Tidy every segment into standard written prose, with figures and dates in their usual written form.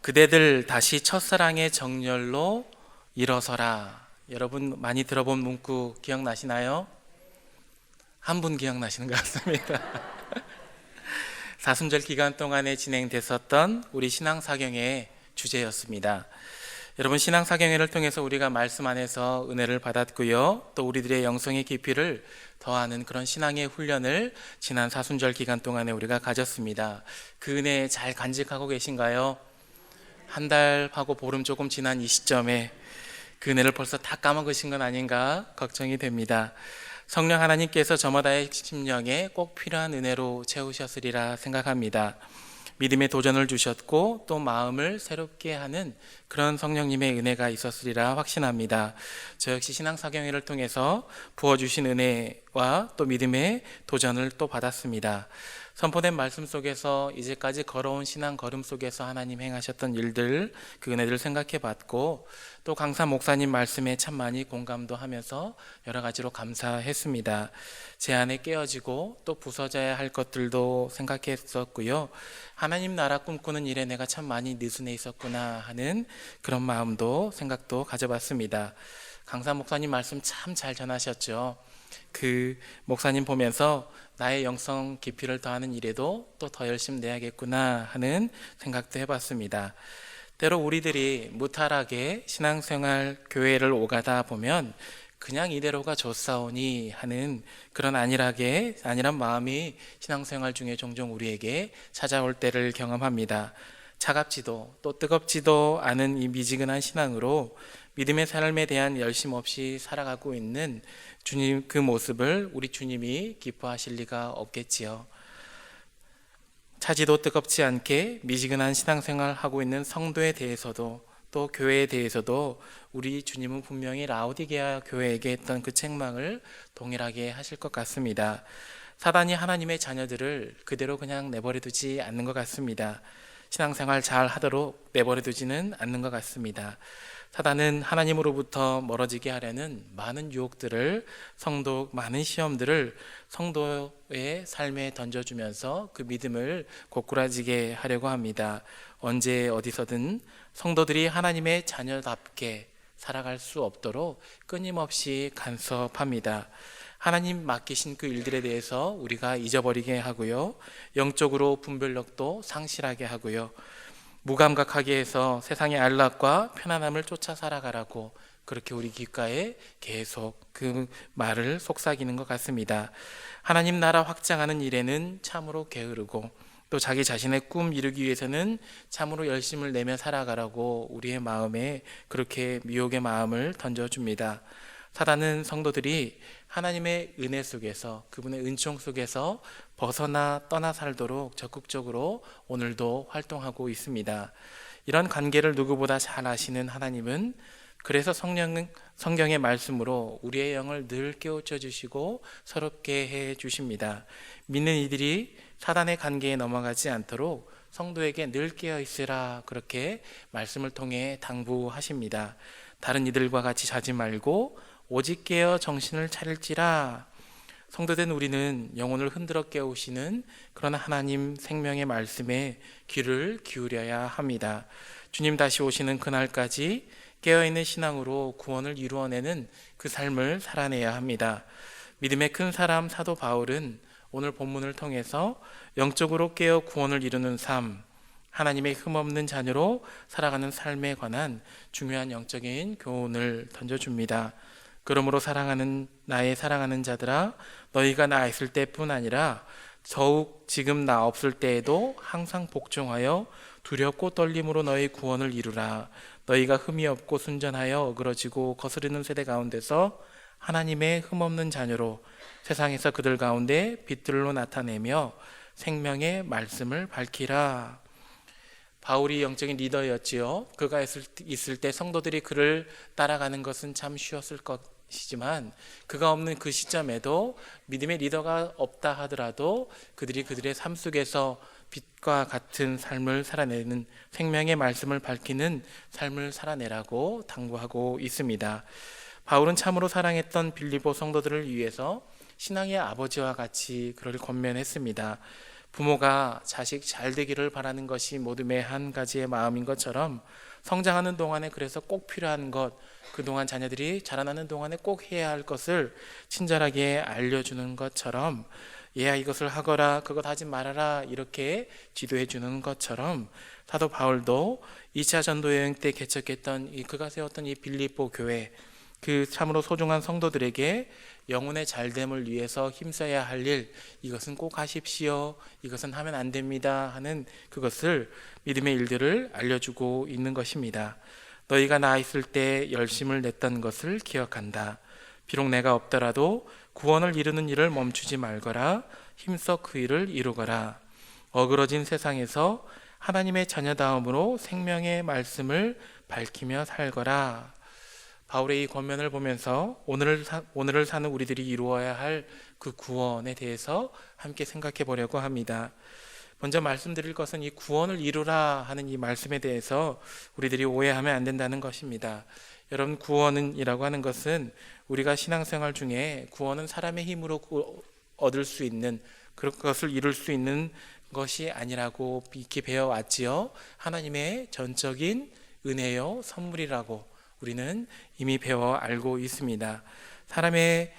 그대들 다시 첫사랑의 정열로 일어서라. 여러분 많이 들어본 문구 기억나시나요? 한 분 기억나시는 것 같습니다. 사순절 기간 동안에 진행됐었던 우리 신앙사경회의 주제였습니다. 여러분, 신앙사경회를 통해서 우리가 말씀 안에서 은혜를 받았고요, 또 우리들의 영성의 깊이를 더하는 그런 신앙의 훈련을 지난 사순절 기간 동안에 우리가 가졌습니다. 그 은혜 잘 간직하고 계신가요? 한 달하고 보름 조금 지난 이 시점에 그 은혜를 벌써 다 까먹으신 건 아닌가 걱정이 됩니다. 성령 하나님께서 저마다의 심령에 꼭 필요한 은혜로 채우셨으리라 생각합니다. 믿음의 도전을 주셨고 또 마음을 새롭게 하는 그런 성령님의 은혜가 있었으리라 확신합니다. 저 역시 신앙사경회를 통해서 부어주신 은혜와 또 믿음의 도전을 또 받았습니다. 선포된 말씀 속에서 이제까지 걸어온 신앙 걸음 속에서 하나님 행하셨던 일들, 그 은혜들을 생각해 봤고, 또 강사 목사님 말씀에 참 많이 공감도 하면서 여러 가지로 감사했습니다. 제 안에 깨어지고 또 부서져야 할 것들도 생각했었고요, 하나님 나라 꿈꾸는 일에 내가 참 많이 느슨해 있었구나 하는 그런 마음도 생각도 가져봤습니다. 강사 목사님 말씀 참 잘 전하셨죠. 그 목사님 보면서 나의 영성 깊이를 더하는 일에도 또 더 열심히 내야겠구나 하는 생각도 해봤습니다. 때로 우리들이 무탈하게 신앙생활 교회를 오가다 보면 그냥 이대로가 좋사오니 하는 그런 안일한 마음이 신앙생활 중에 종종 우리에게 찾아올 때를 경험합니다. 차갑지도 또 뜨겁지도 않은 이 미지근한 신앙으로 믿음의 삶에 대한 열심 없이 살아가고 있는 주님, 그 모습을 우리 주님이 기뻐하실 리가 없겠지요. 차지도 뜨겁지 않게 미지근한 신앙생활 하고 있는 성도에 대해서도 또 교회에 대해서도 우리 주님은 분명히 라오디게아 교회에게 했던 그 책망을 동일하게 하실 것 같습니다. 사단이 하나님의 자녀들을 그대로 그냥 내버려 두지 않는 것 같습니다. 신앙생활 잘 하도록 내버려 두지는 않는 것 같습니다. 사단은 하나님으로부터 멀어지게 하려는 많은 유혹들을, 많은 시험들을 성도의 삶에 던져주면서 그 믿음을 고꾸라지게 하려고 합니다. 언제 어디서든 성도들이 하나님의 자녀답게 살아갈 수 없도록 끊임없이 간섭합니다. 하나님 맡기신 그 일들에 대해서 우리가 잊어버리게 하고요, 영적으로 분별력도 상실하게 하고요, 무감각하게 해서 세상의 안락과 편안함을 쫓아 살아가라고 그렇게 우리 귓가에 계속 그 말을 속삭이는 것 같습니다. 하나님 나라 확장하는 일에는 참으로 게으르고 또 자기 자신의 꿈 이루기 위해서는 참으로 열심을 내며 살아가라고 우리의 마음에 그렇게 미혹의 마음을 던져줍니다. 사단은 성도들이 하나님의 은혜 속에서, 그분의 은총 속에서 벗어나 떠나 살도록 적극적으로 오늘도 활동하고 있습니다. 이런 관계를 누구보다 잘 아시는 하나님은 그래서 성경의 말씀으로 우리의 영을 늘 깨우쳐 주시고 새롭게 해 주십니다. 믿는 이들이 사단의 관계에 넘어가지 않도록 성도에게 늘 깨어 있으라, 그렇게 말씀을 통해 당부하십니다. 다른 이들과 같이 자지 말고 오직 깨어 정신을 차릴지라. 성도된 우리는 영혼을 흔들어 깨우시는 그런 하나님 생명의 말씀에 귀를 기울여야 합니다. 주님 다시 오시는 그날까지 깨어있는 신앙으로 구원을 이루어내는 그 삶을 살아내야 합니다. 믿음의 큰 사람 사도 바울은 오늘 본문을 통해서 영적으로 깨어 구원을 이루는 삶, 하나님의 흠없는 자녀로 살아가는 삶에 관한 중요한 영적인 교훈을 던져줍니다. 그러므로 나의 사랑하는 자들아, 너희가 나 있을 때뿐 아니라 더욱 지금 나 없을 때에도 항상 복종하여 두렵고 떨림으로 너희 구원을 이루라. 너희가 흠이 없고 순전하여 어그러지고 거스르는 세대 가운데서 하나님의 흠없는 자녀로 세상에서 그들 가운데 빛들로 나타내며 생명의 말씀을 밝히라. 바울이 영적인 리더였지요. 그가 있을 때 성도들이 그를 따라가는 것은 참 쉬웠을 것이지만 그가 없는 그 시점에도 믿음의 리더가 없다 하더라도 그들의 삶 속에서 빛과 같은 삶을 살아내는, 생명의 말씀을 밝히는 삶을 살아내라고 당부하고 있습니다. 바울은 참으로 사랑했던 빌립보 성도들을 위해서 신앙의 아버지와 같이 그를 권면했습니다. 부모가 자식 잘 되기를 바라는 것이 모두 매 한 가지의 마음인 것처럼 성장하는 동안에 그래서 꼭 필요한 것, 그동안 자녀들이 자라나는 동안에 꼭 해야 할 것을 친절하게 알려주는 것처럼, 얘야 이것을 하거라, 그것 하지 말아라, 이렇게 지도해 주는 것처럼 사도 바울도 2차 전도 여행 때 개척했던 그가 세웠던 이 빌립보 교회, 그 참으로 소중한 성도들에게 영혼의 잘됨을 위해서 힘써야 할 일, 이것은 꼭 하십시오, 이것은 하면 안 됩니다 하는 그것을, 믿음의 일들을 알려주고 있는 것입니다. 너희가 나 있을 때 열심을 냈던 것을 기억한다. 비록 내가 없더라도 구원을 이루는 일을 멈추지 말거라. 힘써 그 일을 이루거라. 어그러진 세상에서 하나님의 자녀다움으로 생명의 말씀을 밝히며 살거라. 바울의 이 권면을 보면서 오늘을 사는 우리들이 이루어야 할 그 구원에 대해서 함께 생각해 보려고 합니다. 먼저 말씀드릴 것은 이 구원을 이루라 하는 이 말씀에 대해서 우리들이 오해하면 안 된다는 것입니다. 여러분, 구원이라고 하는 것은 우리가 신앙생활 중에 구원은 사람의 힘으로 얻을 수 있는, 그런 것을 이룰 수 있는 것이 아니라고 익히 배워왔지요. 하나님의 전적인 은혜요 선물이라고 우리는 이미 배워 알고 있습니다. 사람의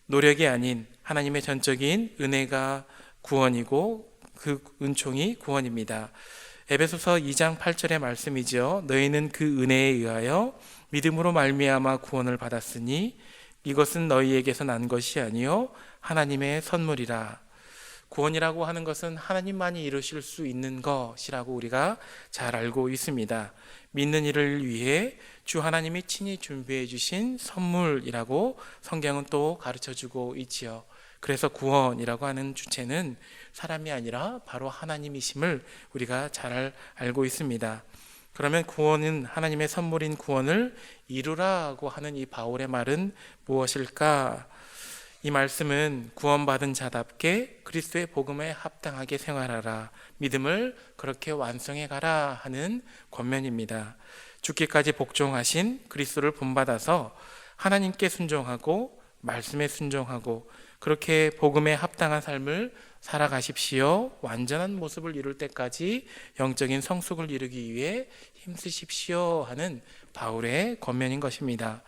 노력이 아닌 하나님의 전적인 은혜가 구원이고 그 은총이 구원입니다. 에베소서 2장 8절의 말씀이죠. 너희는 그 은혜에 의하여 믿음으로 말미암아 구원을 받았으니 이것은 너희에게서 난 것이 아니요 하나님의 선물이라. 구원이라고 하는 것은 하나님만이 이루실 수 있는 것이라고 우리가 잘 알고 있습니다. 믿는 이를 위해 주 하나님이 친히 준비해 주신 선물이라고 성경은 또 가르쳐주고 있지요. 그래서 구원이라고 하는 주체는 사람이 아니라 바로 하나님이심을 우리가 잘 알고 있습니다. 그러면 구원은, 하나님의 선물인 구원을 이루라고 하는 이 바울의 말은 무엇일까? 이 말씀은 구원받은 자답게 그리스도의 복음에 합당하게 생활하라, 믿음을 그렇게 완성해 가라 하는 권면입니다. 죽기까지 복종하신 그리스도를 본받아서 하나님께 순종하고 말씀에 순종하고 그렇게 복음에 합당한 삶을 살아가십시오. 완전한 모습을 이룰 때까지 영적인 성숙을 이루기 위해 힘쓰십시오 하는 바울의 권면인 것입니다.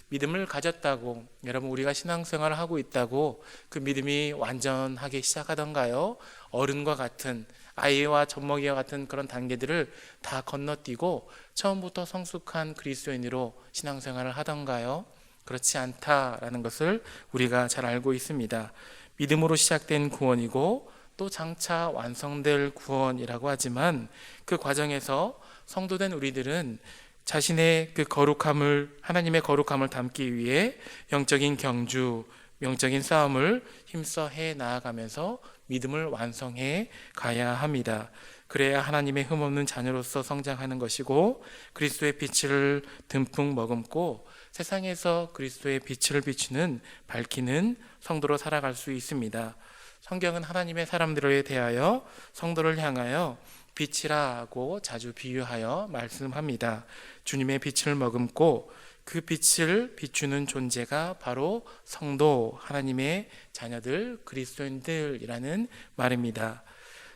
믿음을 가졌다고, 여러분, 우리가 신앙생활을 하고 있다고 그 믿음이 완전하게 시작하던가요? 어른과 같은, 아이와 젖먹이와 같은 그런 단계들을 다 건너뛰고 처음부터 성숙한 그리스도인으로 신앙생활을 하던가요? 그렇지 않다라는 것을 우리가 잘 알고 있습니다. 믿음으로 시작된 구원이고 또 장차 완성될 구원이라고 하지만 그 과정에서 성도된 우리들은 자신의 그 거룩함을, 하나님의 거룩함을 담기 위해 영적인 경주, 영적인 싸움을 힘써 해 나아가면서 믿음을 완성해 가야 합니다. 그래야 하나님의 흠없는 자녀로서 성장하는 것이고 그리스도의 빛을 듬뿍 머금고 세상에서 그리스도의 빛을 비추는, 밝히는 성도로 살아갈 수 있습니다. 성경은 하나님의 사람들에 대하여 성도를 향하여 빛이라고 자주 비유하여 말씀합니다. 주님의 빛을 머금고 그 빛을 비추는 존재가 바로 성도, 하나님의 자녀들, 그리스도인들이라는 말입니다.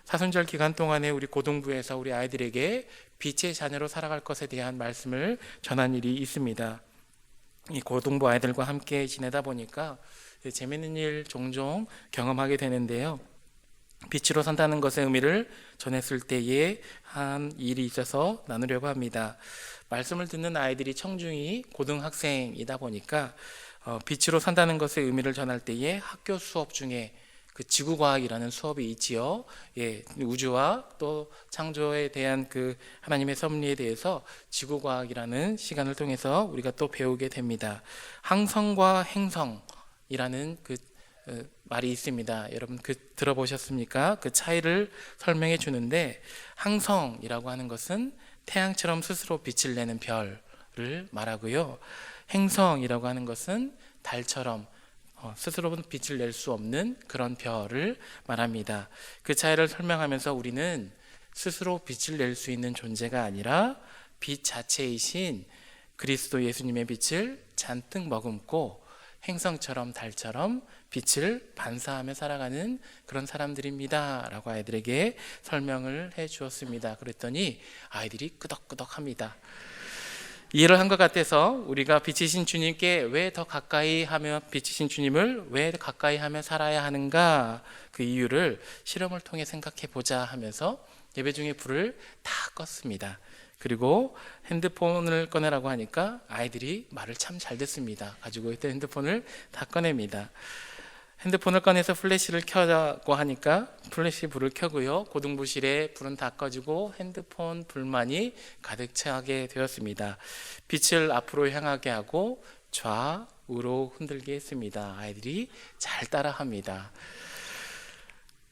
사순절 기간 동안에 우리 고등부에서 우리 아이들에게 빛의 자녀로 살아갈 것에 대한 말씀을 전한 일이 있습니다. 이 고등부 아이들과 함께 지내다 보니까 재미있는 일 종종 경험하게 되는데요. 빛으로 산다는 것의 의미를 전했을 때에 한 일이 있어서 나누려고 합니다. 말씀을 듣는 아이들이 청중이 고등학생이다 보니까 빛으로 산다는 것의 의미를 전할 때에 학교 수업 중에 그 지구과학이라는 수업이 있지요. 우주와 또 창조에 대한 그 하나님의 섭리에 대해서 지구과학이라는 시간을 통해서 우리가 또 배우게 됩니다. 항성과 행성이라는 그 말이 있습니다. 여러분 들어보셨습니까? 그 차이를 설명해 주는데, 항성이라고 하는 것은 태양처럼 스스로 빛을 내는 별을 말하고요. 행성이라고 하는 것은 달처럼 스스로 빛을 낼 수 없는 그런 별을 말합니다. 그 차이를 설명하면서 우리는 스스로 빛을 낼 수 있는 존재가 아니라 빛 자체이신 그리스도 예수님의 빛을 잔뜩 머금고 행성처럼 달처럼 빛을 반사하며 살아가는 그런 사람들입니다 라고 아이들에게 설명을 해 주었습니다. 그랬더니 아이들이 끄덕끄덕합니다. 이해를 한 것 같아서 우리가 빛이신 주님께 왜 더 가까이 하며 빛이신 주님을 왜 가까이 하며 살아야 하는가, 그 이유를 실험을 통해 생각해 보자 하면서 예배 중에 불을 다 껐습니다. 그리고 핸드폰을 꺼내라고 하니까 아이들이 말을 참 잘 듣습니다. 가지고 있던 핸드폰을 다 꺼냅니다. 핸드폰을 꺼내서 플래시를 켜라고 하니까 플래시 불을 켜고요. 고등부실에 불은 다 꺼지고 핸드폰 불만이 가득 차게 되었습니다. 빛을 앞으로 향하게 하고 좌우로 흔들게 했습니다. 아이들이 잘 따라합니다.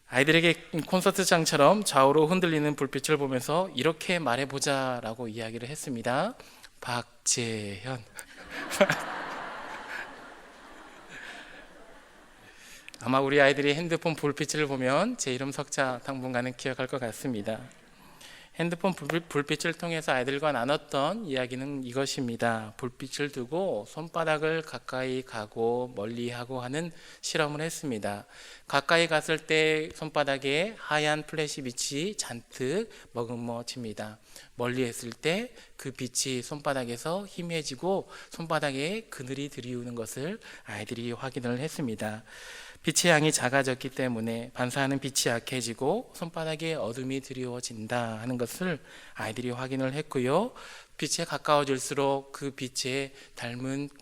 아이들에게 콘서트장처럼 좌우로 흔들리는 불빛을 보면서 이렇게 말해보자 라고 이야기를 했습니다. 박재현. 아마 우리 아이들이 핸드폰 불빛을 보면 제 이름 석자 당분간은 기억할 것 같습니다. 핸드폰 불빛을 통해서 아이들과 나눴던 이야기는 이것입니다. 불빛을 두고 손바닥을 가까이 가고 멀리하고 하는 실험을 했습니다. 가까이 갔을 때 손바닥에 하얀 플래시 빛이 잔뜩 머금어집니다. 멀리 했을 때 그 빛이 손바닥에서 희미해지고 손바닥에 그늘이 드리우는 것을 아이들이 확인을 했습니다. 빛의 양이 작아졌기 때문에 반사하는 빛이 약해지고 손바닥에 어둠이 드리워진다 하는 것을 아이들이 확인을 했고요. 빛에 가까워질수록 그 빛에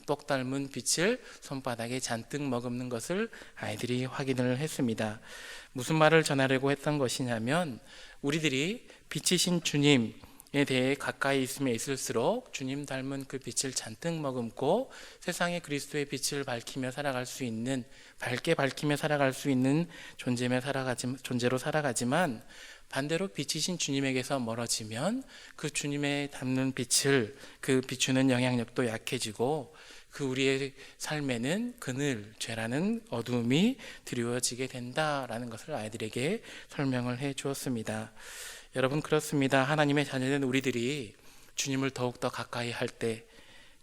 똑 닮은 빛을 손바닥에 잔뜩 머금는 것을 아이들이 확인을 했습니다. 무슨 말을 전하려고 했던 것이냐면, 우리들이 빛이신 주님에 대해 가까이 있으면 있을수록 주님 닮은 그 빛을 잔뜩 머금고 세상에 그리스도의 빛을 밝히며 살아갈 수 있는, 밝게 밝히며 살아갈 수 있는 존재로 살아가지만, 반대로 빛이신 주님에게서 멀어지면 그 주님의 담는 빛을, 그 비추는 영향력도 약해지고 그 우리의 삶에는 그늘, 죄라는 어둠이 드리워지게 된다라는 것을 아이들에게 설명을 해 주었습니다. 여러분, 그렇습니다. 하나님의 자녀된 우리들이 주님을 더욱더 가까이 할 때,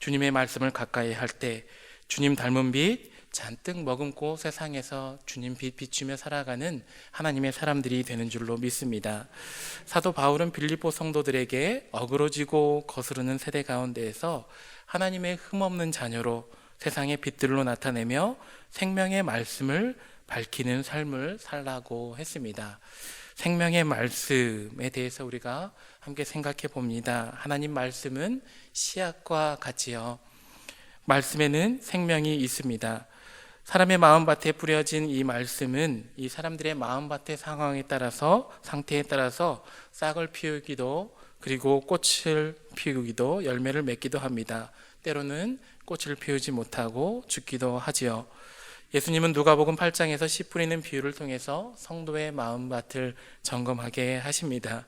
주님의 말씀을 가까이 할 때 주님 닮은 빛 잔뜩 머금고 세상에서 주님 빛 비추며 살아가는 하나님의 사람들이 되는 줄로 믿습니다. 사도 바울은 빌립보 성도들에게 어그러지고 거스르는 세대 가운데에서 하나님의 흠없는 자녀로 세상의 빛들로 나타내며 생명의 말씀을 밝히는 삶을 살라고 했습니다. 생명의 말씀에 대해서 우리가 함께 생각해 봅니다. 하나님 말씀은 씨앗과 같이요, 말씀에는 생명이 있습니다. 사람의 마음밭에 뿌려진 이 말씀은 이 사람들의 마음밭의 상태에 따라서 싹을 피우기도, 그리고 꽃을 피우기도, 열매를 맺기도 합니다. 때로는 꽃을 피우지 못하고 죽기도 하지요. 예수님은 누가복음 8장에서 씨 뿌리는 비유를 통해서 성도의 마음밭을 점검하게 하십니다.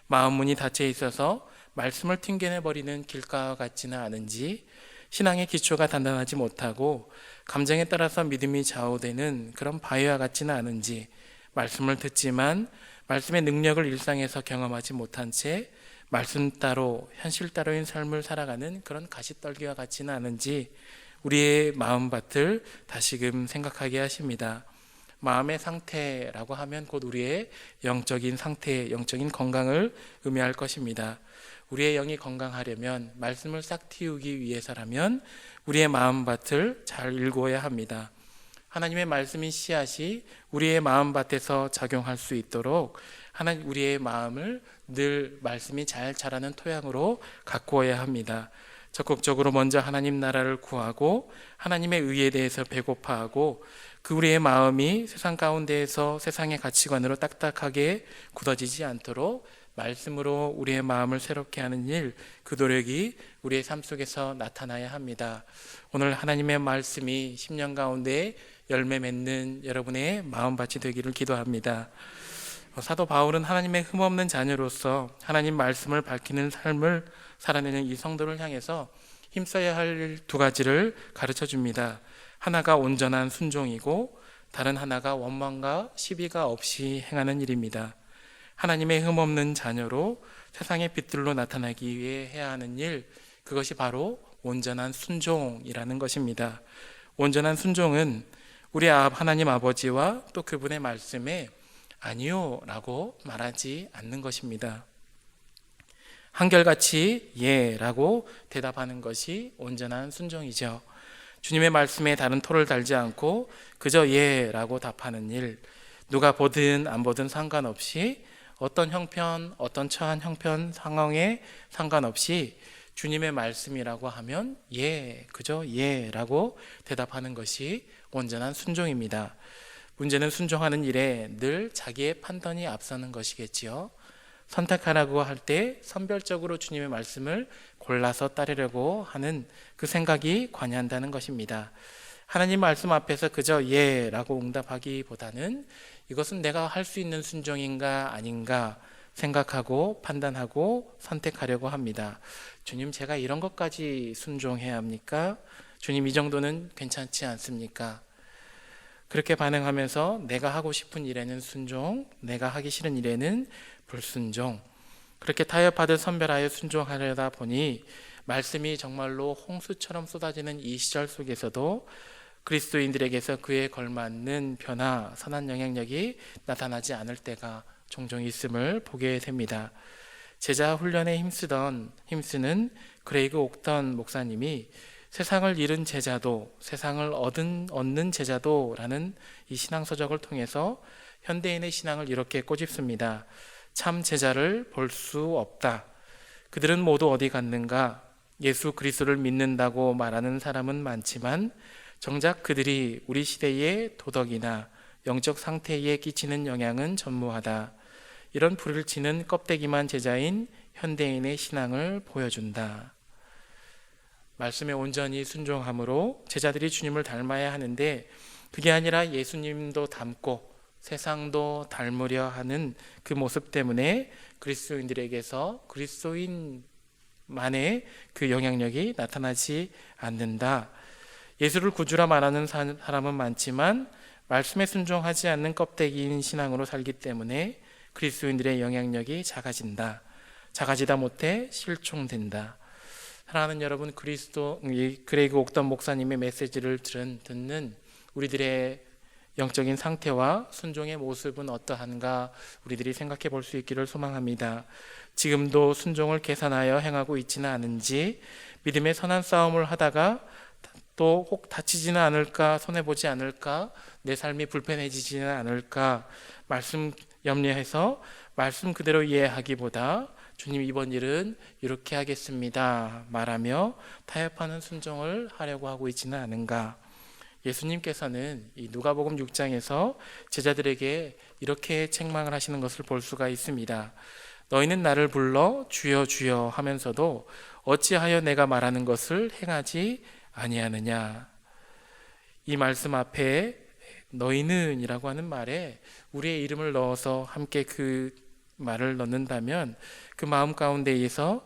마음 문이 닫혀 있어서 말씀을 튕겨내버리는 길가와 같지는 않은지, 신앙의 기초가 단단하지 못하고 감정에 따라서 믿음이 좌우되는 그런 바위와 같지는 않은지, 말씀을 듣지만 말씀의 능력을 일상에서 경험하지 못한 채 말씀 따로 현실 따로인 삶을 살아가는 그런 가시떨기와 같지는 않은지 우리의 마음밭을 다시금 생각하게 하십니다. 마음의 상태라고 하면 곧 우리의 영적인 상태, 영적인 건강을 의미할 것입니다. 우리의 영이 건강하려면, 말씀을 싹 틔우기 위해서라면 우리의 마음밭을 잘 일구어야 합니다. 하나님의 말씀인 씨앗이 우리의 마음밭에서 작용할 수 있도록 우리의 마음을 늘 말씀이 잘 자라는 토양으로 가꾸어야 합니다. 적극적으로 먼저 하나님 나라를 구하고 하나님의 의에 대해서 배고파하고, 그 우리의 마음이 세상 가운데에서 세상의 가치관으로 딱딱하게 굳어지지 않도록 말씀으로 우리의 마음을 새롭게 하는 일, 그 노력이 우리의 삶 속에서 나타나야 합니다. 오늘 하나님의 말씀이 10년 가운데 열매 맺는 여러분의 마음밭이 되기를 기도합니다. 사도 바울은 하나님의 흠없는 자녀로서 하나님 말씀을 밝히는 삶을 살아내는 이 성도를 향해서 힘써야 할 두 가지를 가르쳐 줍니다. 하나가 온전한 순종이고 다른 하나가 원망과 시비가 없이 행하는 일입니다. 하나님의 흠없는 자녀로 세상의 빛들로 나타나기 위해 해야 하는 일, 그것이 바로 온전한 순종이라는 것입니다. 온전한 순종은 우리 하나님 아버지와 또 그분의 말씀에 아니요 라고 말하지 않는 것입니다. 한결같이 예 라고 대답하는 것이 온전한 순종이죠. 주님의 말씀에 다른 토를 달지 않고 그저 예 라고 답하는 일, 누가 보든 안 보든 상관없이, 어떤 형편, 어떤 처한 형편, 상황에 상관없이 주님의 말씀이라고 하면 예, 그저 예 라고 대답하는 것이 온전한 순종입니다. 문제는 순종하는 일에 늘 자기의 판단이 앞서는 것이겠지요. 선택하라고 할 때 선별적으로 주님의 말씀을 골라서 따르려고 하는 그 생각이 관여한다는 것입니다. 하나님 말씀 앞에서 그저 예 라고 응답하기보다는 이것은 내가 할 수 있는 순종인가 아닌가 생각하고 판단하고 선택하려고 합니다. 주님, 제가 이런 것까지 순종해야 합니까? 주님, 이 정도는 괜찮지 않습니까? 그렇게 반응하면서 내가 하고 싶은 일에는 순종, 내가 하기 싫은 일에는 불순종, 그렇게 타협하듯 선별하여 순종하려다 보니 말씀이 정말로 홍수처럼 쏟아지는 이 시절 속에서도 그리스도인들에게서 그에 걸맞는 변화, 선한 영향력이 나타나지 않을 때가 종종 있음을 보게 됩니다. 제자 훈련에 힘쓰는 그레이그 옥턴 목사님이 세상을 잃은 제자도, 세상을 얻는 제자도 라는 이 신앙서적을 통해서 현대인의 신앙을 이렇게 꼬집습니다. 참 제자를 볼 수 없다. 그들은 모두 어디 갔는가? 예수 그리스도를 믿는다고 말하는 사람은 많지만 정작 그들이 우리 시대의 도덕이나 영적 상태에 끼치는 영향은 전무하다. 이런 불을 치는 껍데기만 제자인 현대인의 신앙을 보여준다. 말씀에 온전히 순종함으로 제자들이 주님을 닮아야 하는데, 그게 아니라 예수님도 닮고 세상도 닮으려 하는 그 모습 때문에 그리스도인들에게서 그리스도인만의 그 영향력이 나타나지 않는다. 예수를 구주라 말하는 사람은 많지만 말씀에 순종하지 않는 껍데기인 신앙으로 살기 때문에 그리스도인들의 영향력이 작아진다. 작아지다 못해 실종된다. 사랑하는 여러분, 그레이그 옥턴 목사님의 메시지를 듣는 우리들의 영적인 상태와 순종의 모습은 어떠한가 우리들이 생각해 볼 수 있기를 소망합니다. 지금도 순종을 계산하여 행하고 있지는 않은지, 믿음의 선한 싸움을 하다가 또 혹 다치지는 않을까, 손해보지 않을까, 내 삶이 불편해지지는 않을까, 말씀 염려해서 말씀 그대로 이해하기보다 주님, 이번 일은 이렇게 하겠습니다 말하며 타협하는 순종을 하려고 하고 있지는 않은가. 예수님께서는 이 누가복음 6장에서 제자들에게 이렇게 책망을 하시는 것을 볼 수가 있습니다. 너희는 나를 불러 주여 주여 하면서도 어찌하여 내가 말하는 것을 행하지 아니하느냐. 이 말씀 앞에 너희는 이라고 하는 말에 우리의 이름을 넣어서 함께 그 말을 넣는다면 그 마음 가운데에서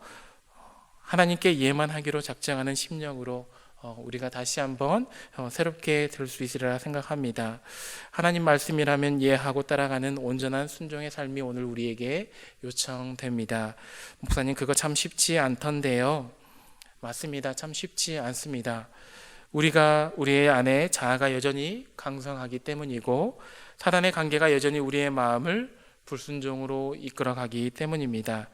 하나님께 예만 하기로 작정하는 심령으로 우리가 다시 한번 새롭게 들 수 있으리라 생각합니다. 하나님 말씀이라면 예하고 따라가는 온전한 순종의 삶이 오늘 우리에게 요청됩니다. 목사님, 그거 참 쉽지 않던데요. 맞습니다. 참 쉽지 않습니다. 우리의 안에 자아가 여전히 강성하기 때문이고 사단의 관계가 여전히 우리의 마음을 불순종으로 이끌어가기 때문입니다.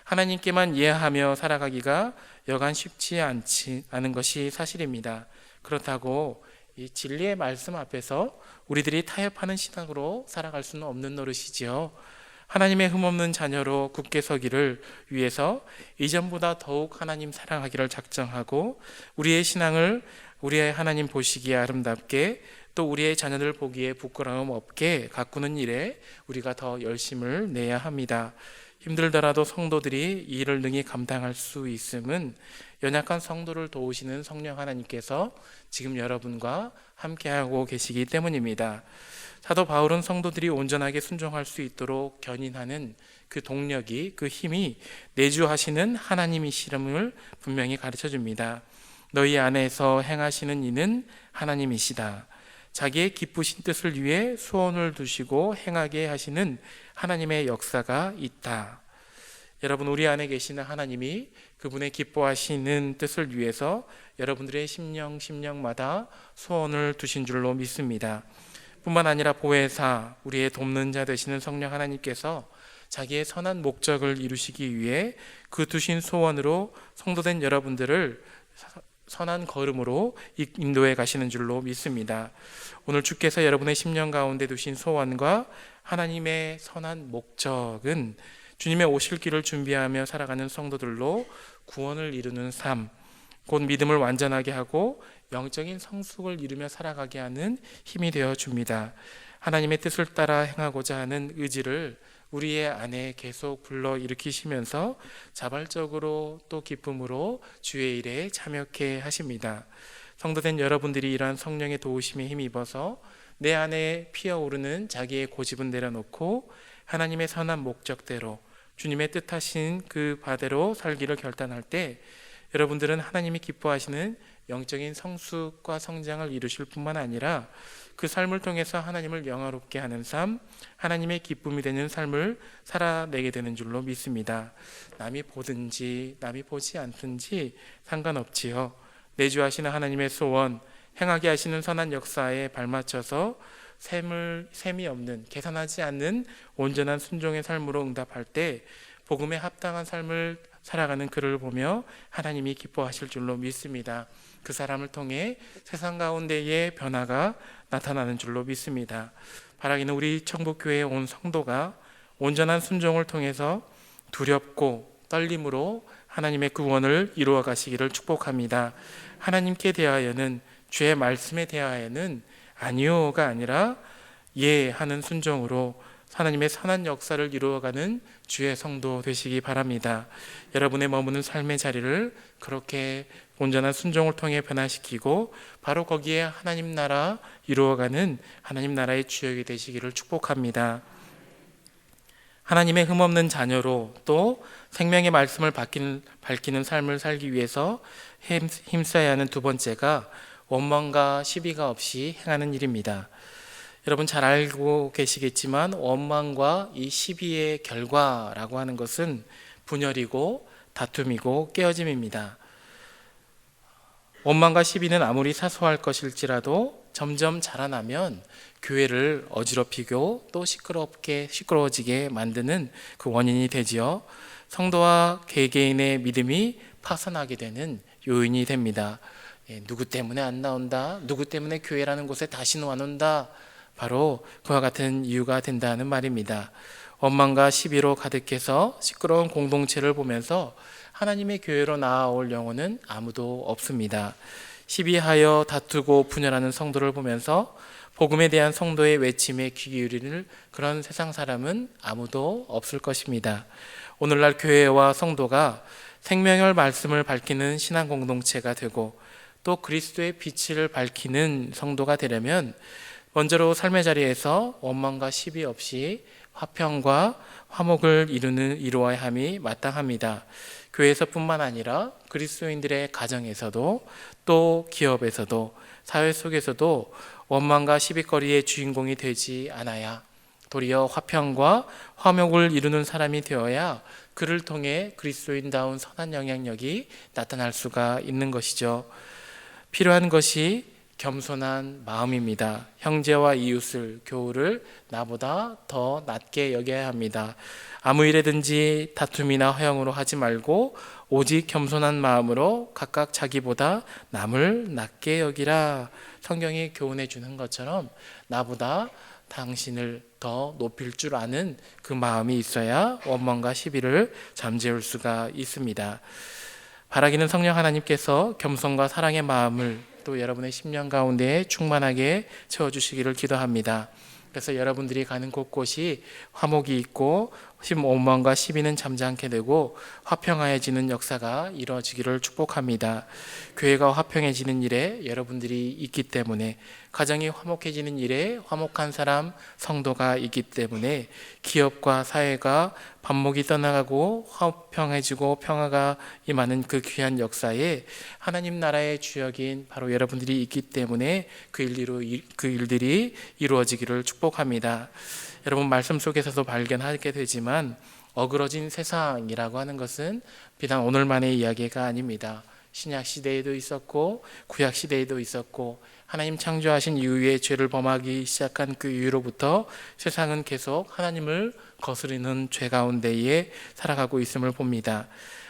하나님께만 이해하며 살아가기가 여간 쉽지 않은 것이 사실입니다. 그렇다고 이 진리의 말씀 앞에서 우리들이 타협하는 신앙으로 살아갈 수는 없는 노릇이지요. 하나님의 흠없는 자녀로 굳게 서기를 위해서 이전보다 더욱 하나님 사랑하기를 작정하고 우리의 신앙을 우리의 하나님 보시기에 아름답게, 또 우리의 자녀들 보기에 부끄러움 없게 가꾸는 일에 우리가 더 열심을 내야 합니다. 힘들더라도 성도들이 이 일을 능히 감당할 수 있음은 연약한 성도를 도우시는 성령 하나님께서 지금 여러분과 함께하고 계시기 때문입니다. 사도 바울은 성도들이 온전하게 순종할 수 있도록 견인하는 그 동력이, 그 힘이 내주하시는 하나님이심을 분명히 가르쳐줍니다. 너희 안에서 행하시는 이는 하나님이시다. 자기의 기쁘신 뜻을 위해 소원을 두시고 행하게 하시는 하나님의 역사가 있다. 여러분, 우리 안에 계시는 하나님이 그분의 기뻐하시는 뜻을 위해서 여러분들의 심령마다 소원을 두신 줄로 믿습니다. 뿐만 아니라 보혜사, 우리의 돕는 자 되시는 성령 하나님께서 자기의 선한 목적을 이루시기 위해 그 두신 소원으로 성도된 여러분들을 선한 걸음으로 인도해 가시는 줄로 믿습니다. 오늘 주께서 여러분의 심령 가운데 두신 소원과 하나님의 선한 목적은 주님의 오실 길을 준비하며 살아가는 성도들로 구원을 이루는 삶, 곧 믿음을 완전하게 하고 영적인 성숙을 이루며 살아가게 하는 힘이 되어 줍니다. 하나님의 뜻을 따라 행하고자 하는 의지를 우리의 안에 계속 불러일으키시면서 자발적으로 또 기쁨으로 주의 일에 참여케 하십니다. 성도된 여러분들이 이러한 성령의 도우심에 힘입어서 내 안에 피어오르는 자기의 고집은 내려놓고 하나님의 선한 목적대로 주님의 뜻하신 그 바대로 살기를 결단할 때 여러분들은 하나님이 기뻐하시는 영적인 성숙과 성장을 이루실 뿐만 아니라 그 삶을 통해서 하나님을 영화롭게 하는 삶, 하나님의 기쁨이 되는 삶을 살아내게 되는 줄로 믿습니다. 남이 보든지 남이 보지 않든지 상관없지요. 내주하시는 하나님의 소원, 행하게 하시는 선한 역사에 발맞춰서 셈이 없는, 계산하지 않는 온전한 순종의 삶으로 응답할 때 복음에 합당한 삶을 살아가는 그를 보며 하나님이 기뻐하실 줄로 믿습니다. 그 사람을 통해 세상 가운데의 변화가 나타나는 줄로 믿습니다. 바라기는 우리 천국교회에 온 성도가 온전한 순종을 통해서 두렵고 떨림으로 하나님의 구원을 이루어 가시기를 축복합니다. 하나님께 대하여는, 주의 말씀에 대하여는 아니요가 아니라 예 하는 순종으로 하나님의 선한 역사를 이루어가는 주의 성도 되시기 바랍니다. 여러분의 머무는 삶의 자리를 그렇게 온전한 순종을 통해 변화시키고 바로 거기에 하나님 나라 이루어가는 하나님 나라의 주역이 되시기를 축복합니다. 하나님의 흠없는 자녀로 또 생명의 말씀을 밝히는 삶을 살기 위해서 힘써야 하는 두 번째가 원망과 시비가 없이 행하는 일입니다. 여러분 잘 알고 계시겠지만 원망과 이 시비의 결과라고 하는 것은 분열이고 다툼이고 깨어짐입니다. 원망과 시비는 아무리 사소할 것일지라도 점점 자라나면 교회를 어지럽히고 또 시끄러워지게 만드는 그 원인이 되지요. 성도와 개개인의 믿음이 파산하게 되는 요인이 됩니다. 누구 때문에 안 나온다, 누구 때문에 교회라는 곳에 다시는 안 온다, 바로 그와 같은 이유가 된다는 말입니다. 원망과 시비로 가득해서 시끄러운 공동체를 보면서 하나님의 교회로 나아올 영혼은 아무도 없습니다. 시비하여 다투고 분열하는 성도를 보면서 복음에 대한 성도의 외침에 귀 기울이는 그런 세상 사람은 아무도 없을 것입니다. 오늘날 교회와 성도가 생명의 말씀을 밝히는 신앙 공동체가 되고 또 그리스도의 빛을 밝히는 성도가 되려면 먼저로 삶의 자리에서 원망과 시비 없이 화평과 화목을 이루어야 함이 마땅합니다. 교회에서뿐만 아니라 그리스도인들의 가정에서도 또 기업에서도 사회 속에서도 원망과 시비거리의 주인공이 되지 않아야 도리어 화평과 화목을 이루는 사람이 되어야 그를 통해 그리스도인다운 선한 영향력이 나타날 수가 있는 것이죠. 필요한 것이 겸손한 마음입니다. 형제와 이웃을, 교우를 나보다 더 낮게 여겨야 합니다. 아무 일에든지 다툼이나 허영으로 하지 말고 오직 겸손한 마음으로 각각 자기보다 남을 낮게 여기라. 성경이 교훈해 주는 것처럼 나보다 당신을 더 높일 줄 아는 그 마음이 있어야 원망과 시비를 잠재울 수가 있습니다. 바라기는 성령 하나님께서 겸손과 사랑의 마음을 또 여러분의 심령 가운데 충만하게 채워주시기를 기도합니다. 그래서 여러분들이 가는 곳곳이 화목이 있고 원망과 시비는 잠잠게 되고 화평하여지는 역사가 이루어지기를 축복합니다. 교회가 화평해지는 일에 여러분들이 있기 때문에, 가정이 화목해지는 일에 화목한 사람, 성도가 있기 때문에 기업과 사회가 반목이 떠나가고 화평해지고 평화가 임하는 그 귀한 역사에 하나님 나라의 주역인 바로 여러분들이 있기 때문에 그 일들이 이루어지기를 축복합니다. 여러분 말씀 속에서도 발견하게 되지만 어그러진 세상이라고 하는 것은 비단 오늘만의 이야기가 아닙니다. 신약 시대에도 있었고 구약 시대에도 있었고 하나님 창조하신 이후에 죄를 범하기 시작한 그 이후로부터 세상은 계속 하나님을 거스르는 죄 가운데에 살아가고 있음을 봅니다.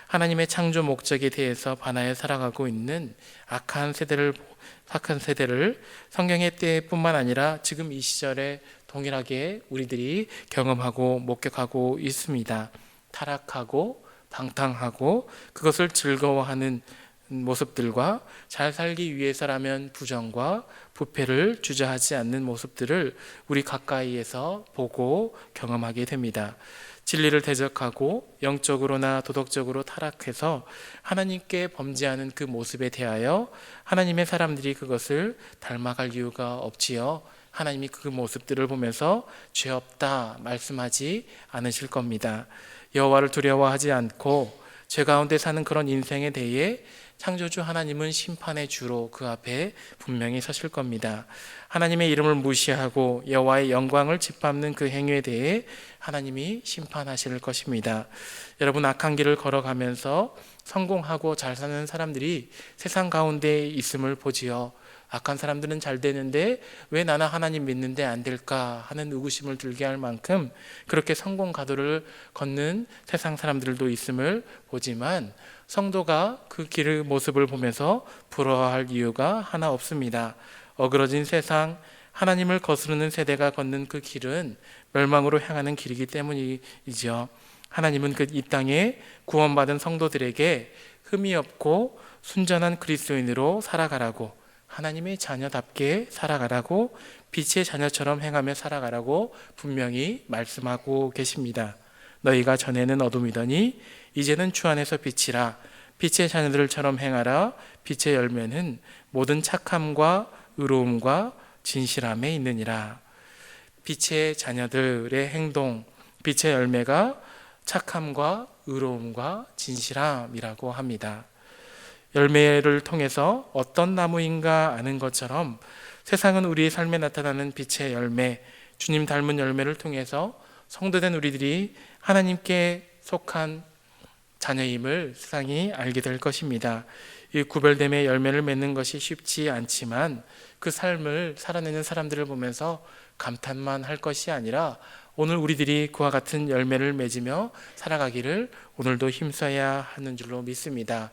하나님의 창조 목적에 대해서 반하여 살아가고 있는 악한 세대를 성경의 때뿐만 아니라 지금 이 시절에 동일하게 우리들이 경험하고 목격하고 있습니다. 타락하고 방탕하고 그것을 즐거워하는 모습들과 잘 살기 위해서라면 부정과 부패를 주저하지 않는 모습들을 우리 가까이에서 보고 경험하게 됩니다. 진리를 대적하고 영적으로나 도덕적으로 타락해서 하나님께 범죄하는 그 모습에 대하여 하나님의 사람들이 그것을 닮아갈 이유가 없지요. 하나님이 그 모습들을 보면서 죄 없다 말씀하지 않으실 겁니다. 여호와를 두려워하지 않고 죄 가운데 사는 그런 인생에 대해 창조주 하나님은 심판의 주로 그 앞에 분명히 서실 겁니다. 하나님의 이름을 무시하고 여호와의 영광을 짓밟는 그 행위에 대해 하나님이 심판하실 것입니다. 여러분, 악한 길을 걸어가면서 성공하고 잘 사는 사람들이 세상 가운데 있음을 보지요. 악한 사람들은 잘 되는데 왜 나는 하나님 믿는데 안 될까 하는 의구심을 들게 할 만큼 그렇게 성공 가도를 걷는 세상 사람들도 있음을 보지만 성도가 그 길의 모습을 보면서 부러워할 이유가 하나 없습니다. 어그러진 세상, 하나님을 거스르는 세대가 걷는 그 길은 멸망으로 향하는 길이기 때문이죠. 하나님은 이 땅에 구원받은 성도들에게 흠이 없고 순전한 그리스도인으로 살아가라고, 하나님의 자녀답게 살아가라고, 빛의 자녀처럼 행하며 살아가라고 분명히 말씀하고 계십니다. 너희가 전에는 어둠이더니 이제는 주 안에서 빛이라. 빛의 자녀들처럼 행하라. 빛의 열매는 모든 착함과 의로움과 진실함에 있느니라. 빛의 자녀들의 행동, 빛의 열매가 착함과 의로움과 진실함이라고 합니다. 열매를 통해서 어떤 나무인가 아는 것처럼 세상은 우리의 삶에 나타나는 빛의 열매, 주님 닮은 열매를 통해서 성도된 우리들이 하나님께 속한 자녀임을 세상이 알게 될 것입니다. 이 구별됨의 열매를 맺는 것이 쉽지 않지만 그 삶을 살아내는 사람들을 보면서 감탄만 할 것이 아니라 오늘 우리들이 그와 같은 열매를 맺으며 살아가기를 오늘도 힘써야 하는 줄로 믿습니다.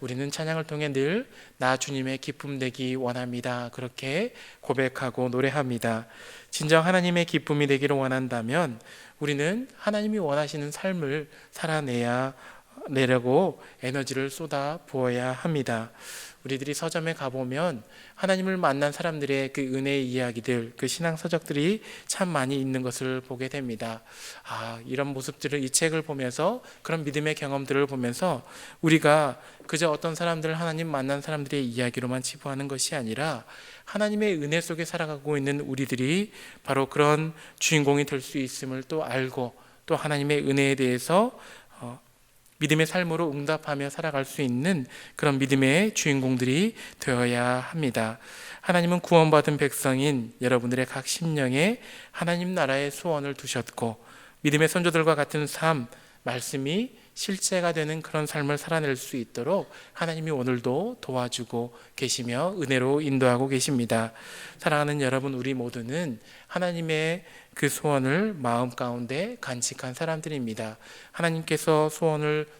우리는 찬양을 통해 늘 나 주님의 기쁨 되기 원합니다. 그렇게 고백하고 노래합니다. 진정 하나님의 기쁨이 되기를 원한다면 우리는 하나님이 원하시는 삶을 살아내려고 에너지를 쏟아 부어야 합니다. 우리들이 서점에 가보면 하나님을 만난 사람들의 그 은혜의 이야기들, 그 신앙 서적들이 참 많이 있는 것을 보게 됩니다. 이런 모습들을, 이 책을 보면서, 그런 믿음의 경험들을 보면서 우리가 그저 어떤 사람들을 하나님 만난 사람들의 이야기로만 치부하는 것이 아니라 하나님의 은혜 속에 살아가고 있는 우리들이 바로 그런 주인공이 될 수 있음을 또 알고, 또 하나님의 은혜에 대해서 믿음의 삶으로 응답하며 살아갈 수 있는 그런 믿음의 주인공들이 되어야 합니다. 하나님은 구원받은 백성인 여러분들의 각 심령에 하나님 나라의 소원을 두셨고, 믿음의 선조들과 같은 삶, 말씀이 실제가 되는 그런 삶을 살아낼 수 있도록 하나님이 오늘도 도와주고 계시며 은혜로 인도하고 계십니다. 사랑하는 여러분, 우리 모두는 하나님의 그 소원을 마음 가운데 간직한 사람들입니다. 하나님께서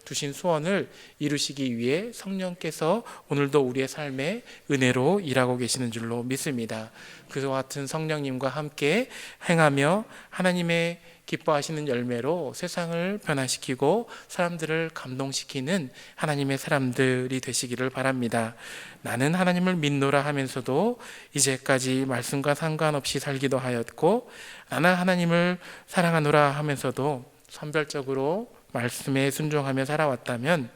두신 소원을 이루시기 위해 성령께서 오늘도 우리의 삶에 은혜로 일하고 계시는 줄로 믿습니다. 그와 같은 성령님과 함께 행하며 하나님의 기뻐하시는 열매로 세상을 변화시키고 사람들을 감동시키는 하나님의 사람들이 되시기를 바랍니다. 나는 하나님을 믿노라 하면서도 이제까지 말씀과 상관없이 살기도 하였고, 나는 하나님을 사랑하노라 하면서도 선별적으로 말씀에 순종하며 살아왔다면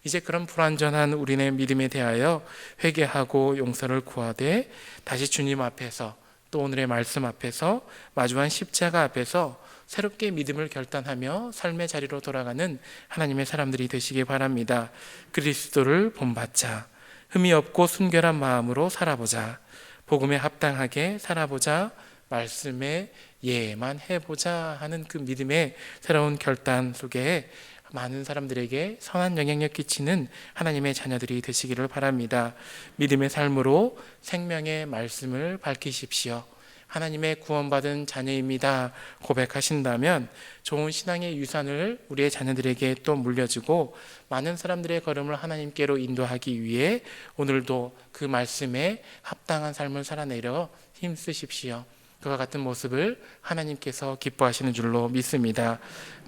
이제 그런 불완전한 우리의 믿음에 대하여 회개하고 용서를 구하되 다시 주님 앞에서, 또 오늘의 말씀 앞에서, 마주한 십자가 앞에서 새롭게 믿음을 결단하며 삶의 자리로 돌아가는 하나님의 사람들이 되시기 바랍니다. 그리스도를 본받자. 흠이 없고 순결한 마음으로 살아보자. 복음에 합당하게 살아보자. 말씀에 예만 해보자 하는 그 믿음의 새로운 결단 속에 많은 사람들에게 선한 영향력 끼치는 하나님의 자녀들이 되시기를 바랍니다. 믿음의 삶으로 생명의 말씀을 밝히십시오. 하나님의 구원받은 자녀입니다 고백하신다면 좋은 신앙의 유산을 우리의 자녀들에게 또 물려주고 많은 사람들의 걸음을 하나님께로 인도하기 위해 오늘도 그 말씀에 합당한 삶을 살아내려 힘쓰십시오. 그와 같은 모습을 하나님께서 기뻐하시는 줄로 믿습니다.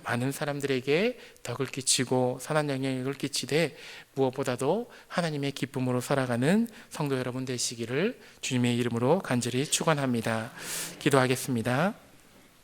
많은 사람들에게 덕을 끼치고 선한 영향력을 끼치되 무엇보다도 하나님의 기쁨으로 살아가는 성도 여러분 되시기를 주님의 이름으로 간절히 축원합니다. 기도하겠습니다.